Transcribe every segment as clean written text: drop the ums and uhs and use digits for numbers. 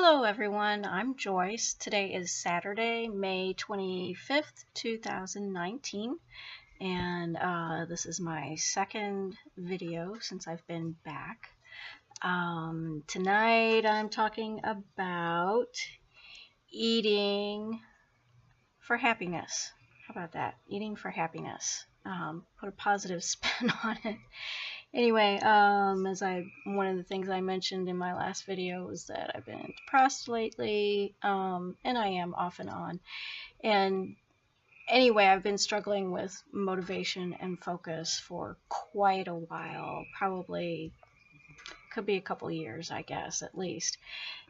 Hello everyone, I'm Joyce. Today is Saturday, May 25th, 2019, and this is my second video since I've been back. Tonight I'm talking about eating for happiness. How about that? Eating for happiness. Put a positive spin on it. Anyway, one of the things I mentioned in my last video was that I've been depressed lately, and I am off and on. And anyway, I've been struggling with motivation and focus for quite a while, probably could be a couple years, I guess, at least.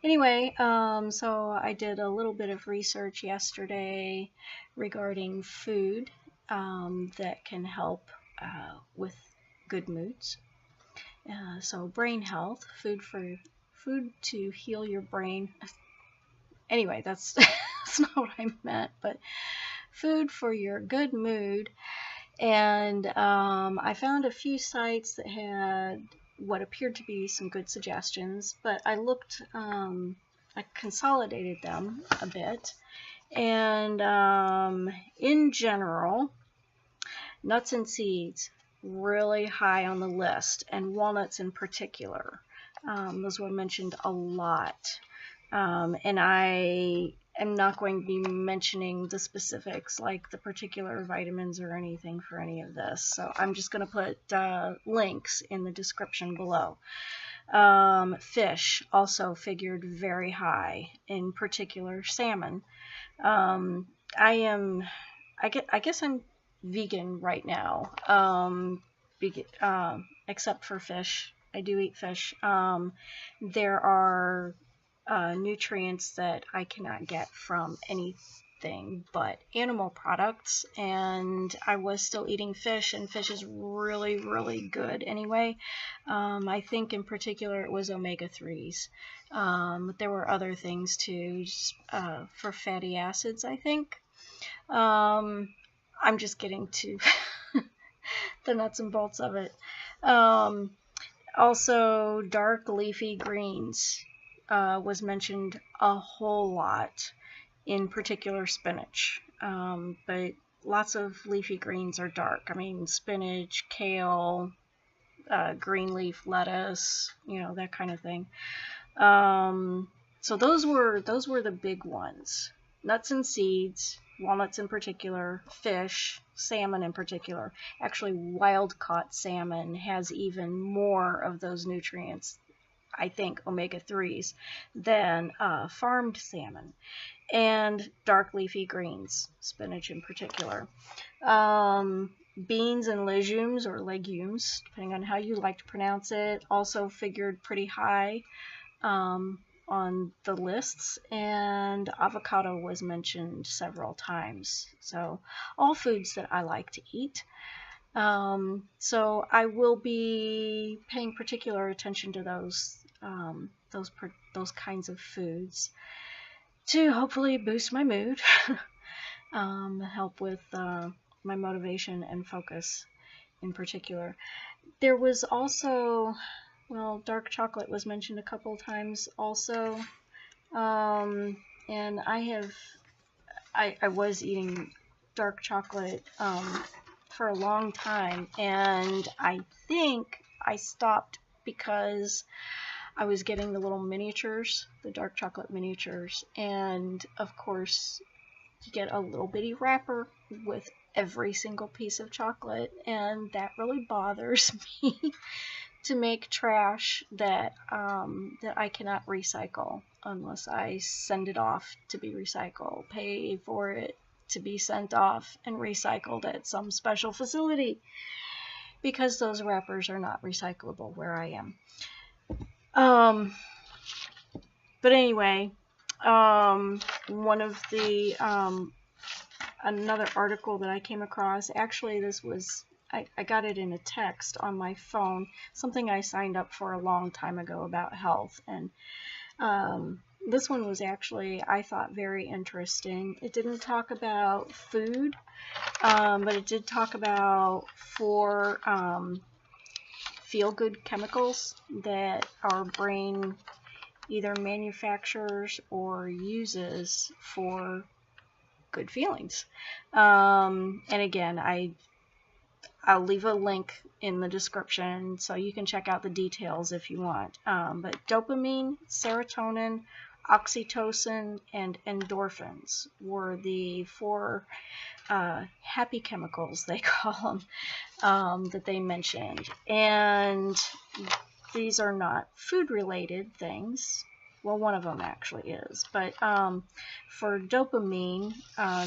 Anyway, so I did a little bit of research yesterday regarding food that can help with good moods. So brain health, food to heal your brain. Anyway, that's not what I meant, but food for your good mood. And I found a few sites that had what appeared to be some good suggestions, but I looked, I consolidated them a bit, and in general, nuts and seeds really high on the list, and walnuts in particular. Those were mentioned a lot, and I am not going to be mentioning the specifics like the particular vitamins or anything for any of this, so I'm just going to put links in the description below. Fish also figured very high, in particular salmon. I guess I'm vegan right now, except for fish. I do eat fish. There are nutrients that I cannot get from anything but animal products, and I was still eating fish, and fish is really, really good anyway. I think in particular it was omega-3s. But there were other things too, for fatty acids, I think. I'm just getting to the nuts and bolts of it. Also, dark leafy greens was mentioned a whole lot, in particular spinach. But lots of leafy greens are dark. I mean, spinach, kale, green leaf lettuce, you know, that kind of thing. So those were the big ones. Nuts and seeds, walnuts in particular, fish, salmon in particular. Actually, wild-caught salmon has even more of those nutrients, I think, omega-3s, than farmed salmon. And dark leafy greens, spinach in particular. Beans and legumes, or legumes, depending on how you like to pronounce it, also figured pretty high on the lists, and avocado was mentioned several times. So all foods that I like to eat. So I will be paying particular attention to those kinds of foods to hopefully boost my mood, help with my motivation and focus in particular. There was also, well, dark chocolate was mentioned a couple times also, and I was eating dark chocolate for a long time, and I think I stopped because I was getting the little miniatures, the dark chocolate miniatures, and of course you get a little bitty wrapper with every single piece of chocolate, and that really bothers me to make trash that I cannot recycle unless I send it off to be recycled, pay for it to be sent off and recycled at some special facility, because those wrappers are not recyclable where I am. But anyway, one of the another article that I came across, actually this was, I got it in a text on my phone, something I signed up for a long time ago about health, and this one was actually, I thought, very interesting. It didn't talk about food, but it did talk about 4 feel-good chemicals that our brain either manufactures or uses for good feelings. And again, I'll leave a link in the description so you can check out the details if you want. But dopamine, serotonin, oxytocin, and endorphins were the four happy chemicals, they call them, that they mentioned. And these are not food-related things. Well, one of them actually is. But for dopamine,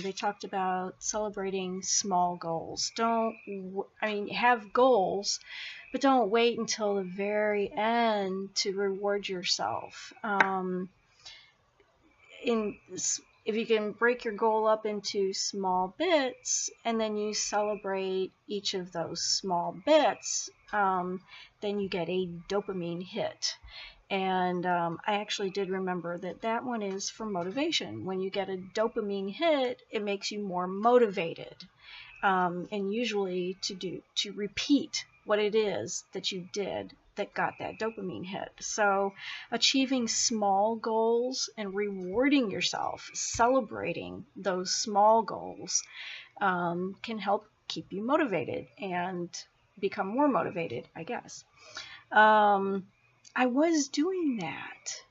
they talked about celebrating small goals. Have goals, but don't wait until the very end to reward yourself. If you can break your goal up into small bits and then you celebrate each of those small bits, then you get a dopamine hit. And I actually did remember that one is for motivation. When you get a dopamine hit, it makes you more motivated, and usually to repeat what it is that you did that got that dopamine hit. So achieving small goals and rewarding yourself, celebrating those small goals, can help keep you motivated and become more motivated, I guess. I was doing that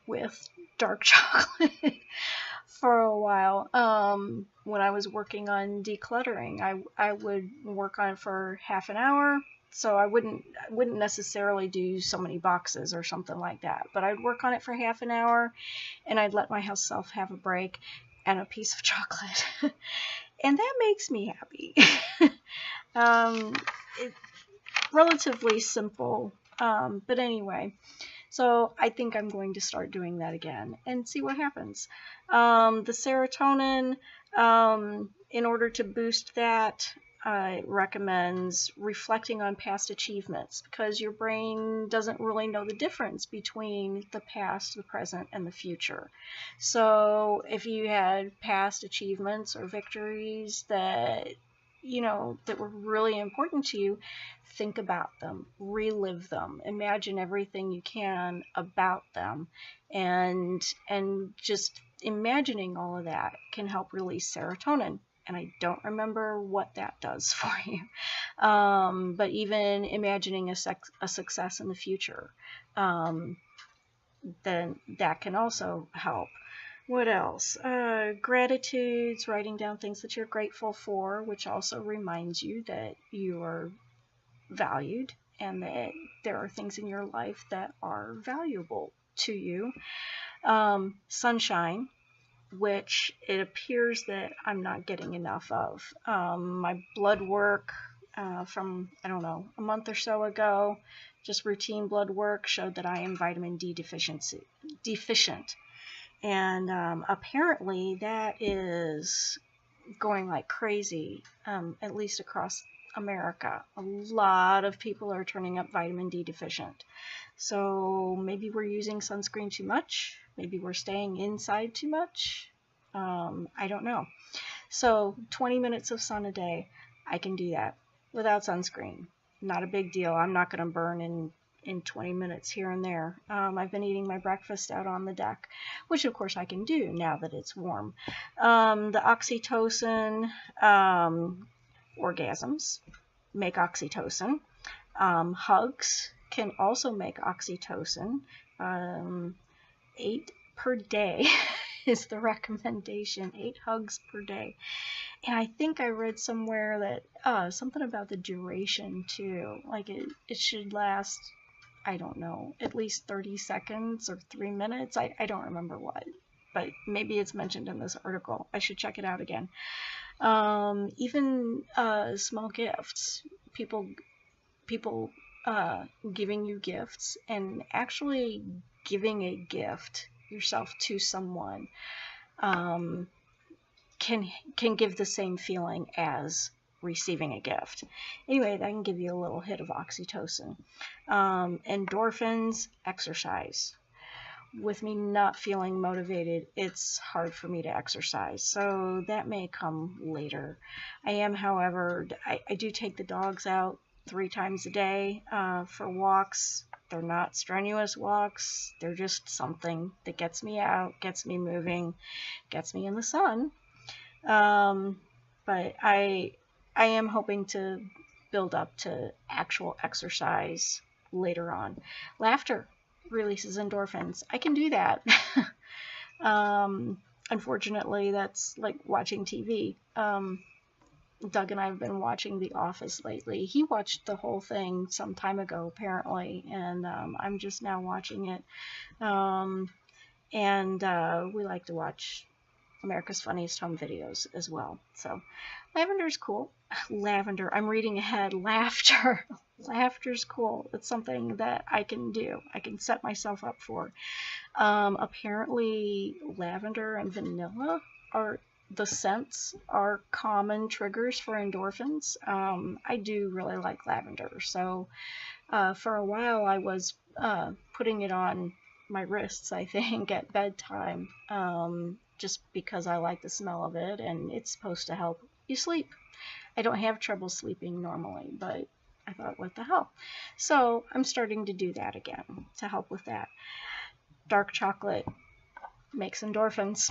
with dark chocolate for a while. When I was working on decluttering, I would work on it for half an hour. So I wouldn't necessarily do so many boxes or something like that, but I'd work on it for half an hour and I'd let myself have a break and a piece of chocolate. And that makes me happy. It's relatively simple, but anyway, so I think I'm going to start doing that again and see what happens. The serotonin, in order to boost that, it recommends reflecting on past achievements, because your brain doesn't really know the difference between the past, the present, and the future. So if you had past achievements or victories that were really important to you, think about them, relive them, imagine everything you can about them, and just imagining all of that can help release serotonin. And I don't remember what that does for you. But even imagining a success in the future, then that can also help. What else? Gratitudes, writing down things that you're grateful for, which also reminds you that you are valued and that there are things in your life that are valuable to you. Sunshine, which it appears that I'm not getting enough of. My blood work from, I don't know, a month or so ago, just routine blood work, showed that I am vitamin D deficient. And apparently that is going like crazy, at least across America. A lot of people are turning up vitamin D deficient. So maybe we're using sunscreen too much. Maybe we're staying inside too much. I don't know. So 20 minutes of sun a day, I can do that without sunscreen. Not a big deal. I'm not going to burn in 20 minutes here and there. I've been eating my breakfast out on the deck, which of course I can do now that it's warm. The oxytocin, orgasms make oxytocin. Hugs can also make oxytocin. 8 per day is the recommendation. 8 hugs per day. And I think I read somewhere that something about the duration too. Like it should last, I don't know, at least 30 seconds or 3 minutes. I don't remember what, but maybe it's mentioned in this article. I should check it out again. Even small gifts. People giving you gifts, and actually giving a gift yourself to someone can give the same feeling as receiving a gift. Anyway, that can give you a little hit of oxytocin. Endorphins, exercise. With me not feeling motivated, it's hard for me to exercise, so that may come later. I am, however, I do take the dogs out 3 times a day for walks, They're not strenuous walks. They're just something that gets me out, gets me moving, gets me in the sun. But I am hoping to build up to actual exercise later on. Laughter releases endorphins. I can do that. Unfortunately, that's like watching TV. Doug and I have been watching The Office lately. He watched the whole thing some time ago, apparently, and I'm just now watching it. We like to watch America's Funniest Home Videos as well. So, lavender's cool. Lavender. I'm reading ahead. Laughter. Laughter's cool. It's something that I can do. I can set myself up for. Apparently, lavender and vanilla the scents are common triggers for endorphins. I do really like lavender, so for a while I was putting it on my wrists, I think, at bedtime, just because I like the smell of it, and it's supposed to help you sleep. I don't have trouble sleeping normally, but I thought, what the hell? So I'm starting to do that again to help with that. Dark chocolate makes endorphins.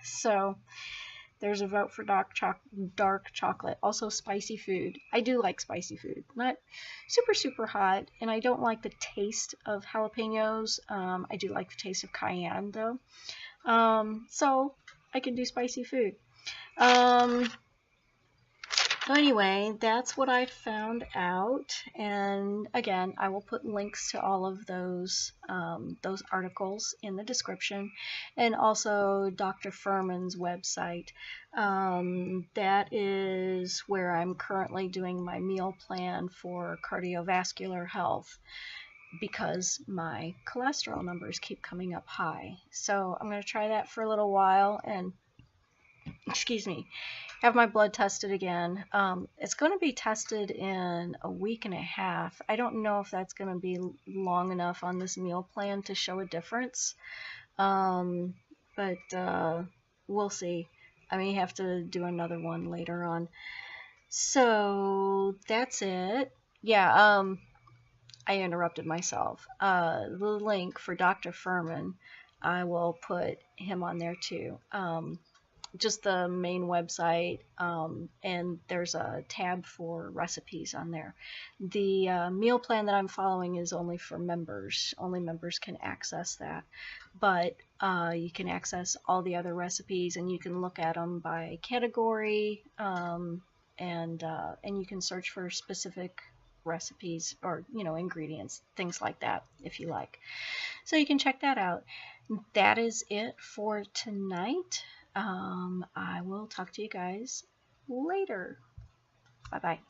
So there's a vote for dark chocolate. Also spicy food. I do like spicy food. Not super, super hot, and I don't like the taste of jalapenos. I do like the taste of cayenne, though. So I can do spicy food. Anyway, that's what I found out, and again, I will put links to all of those articles in the description, and also Dr. Furman's website. That is where I'm currently doing my meal plan for cardiovascular health, because my cholesterol numbers keep coming up high. So I'm going to try that for a little while, and excuse me, have my blood tested again. It's going to be tested in a week and a half. I don't know if that's going to be long enough on this meal plan to show a difference, but we'll see. I may have to do another one later on. So that's it. Yeah, I interrupted myself. The link for Dr. Furman, I will put him on there too. Just the main website, and there's a tab for recipes on there. The meal plan that I'm following is only for members. Only members can access that, but you can access all the other recipes, and you can look at them by category, and you can search for specific recipes or ingredients, things like that, if you like. So you can check that out. That is it for tonight. I will talk to you guys later. Bye-bye.